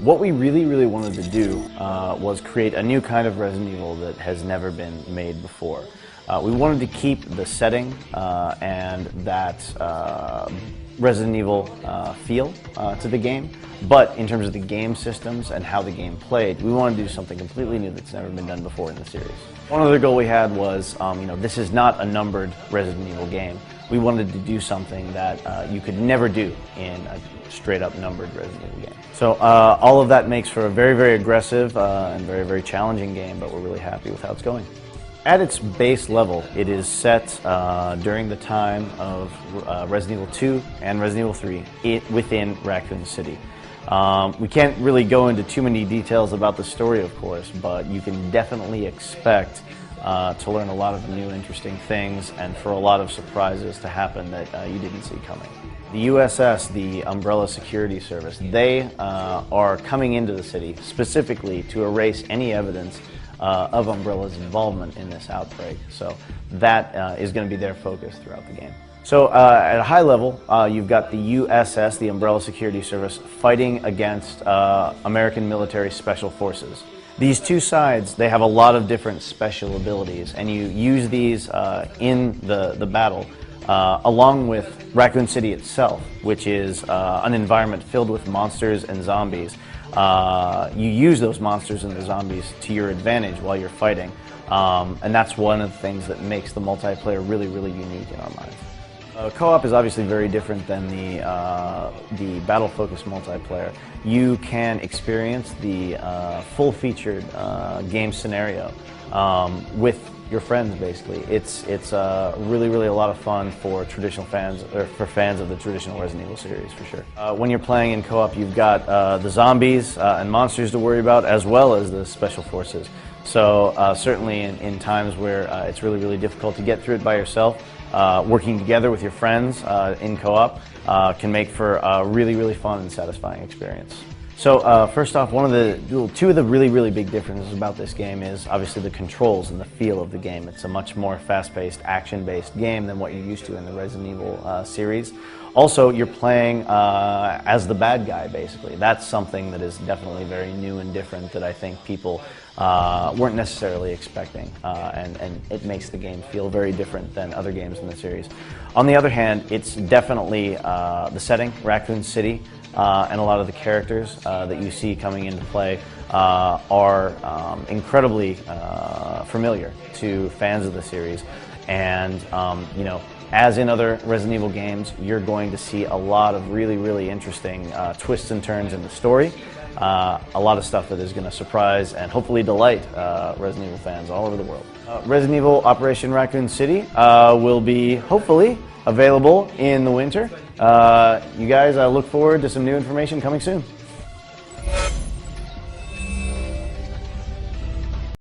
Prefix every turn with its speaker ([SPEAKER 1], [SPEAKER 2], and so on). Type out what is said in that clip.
[SPEAKER 1] What we really wanted to do was create a new kind of Resident Evil that has never been made before. We wanted to keep the setting and that Resident Evil feel to the game, but in terms of the game systems and how the game played, we wanted to do something completely new that's never been done before in the series. One other goal we had was, this is not a numbered Resident Evil game. We wanted to do something that you could never do in a straight-up numbered Resident Evil game. So all of that makes for a very aggressive and very challenging game, but we're really happy with how it's going. At its base level, it is set during the time of Resident Evil 2 and Resident Evil 3 within Raccoon City. We can't really go into too many details about the story, of course, but you can definitely expect to learn a lot of new interesting things and for a lot of surprises to happen that you didn't see coming. The USS, the Umbrella Security Service, they are coming into the city specifically to erase any evidence of Umbrella's involvement in this outbreak. So that is going to be their focus throughout the game. So at a high level, you've got the USS, the Umbrella Security Service, fighting against American military special forces. These two sides, they have a lot of different special abilities, and you use these in the battle, along with Raccoon City itself, which is an environment filled with monsters and zombies. You use those monsters and the zombies to your advantage while you're fighting, and that's one of the things that makes the multiplayer really unique in our minds. Co-op is obviously very different than the battle-focused multiplayer. You can experience the full-featured game scenario with your friends, basically. It's really a lot of fun for traditional fans, or for fans of the traditional Resident Evil series, for sure. When you're playing in co-op, you've got the zombies and monsters to worry about, as well as the special forces. So certainly in times where it's really difficult to get through it by yourself, working together with your friends in co-op can make for a really fun and satisfying experience. So first off, two of the really big differences about this game is obviously the controls and the feel of the game. It's a much more fast-paced, action-based game than what you're used to in the Resident Evil series. Also, you're playing as the bad guy, basically. That's something that is definitely very new and different that I think people weren't necessarily expecting, and it makes the game feel very different than other games in the series. On the other hand, it's definitely the setting, Raccoon City, and a lot of the characters that you see coming into play are incredibly familiar to fans of the series, and as in other Resident Evil games, you're going to see a lot of really interesting twists and turns in the story. A lot of stuff that is going to surprise and hopefully delight Resident Evil fans all over the world. Resident Evil Operation Raccoon City will be hopefully available in the winter. You guys, I look forward to some new information coming soon.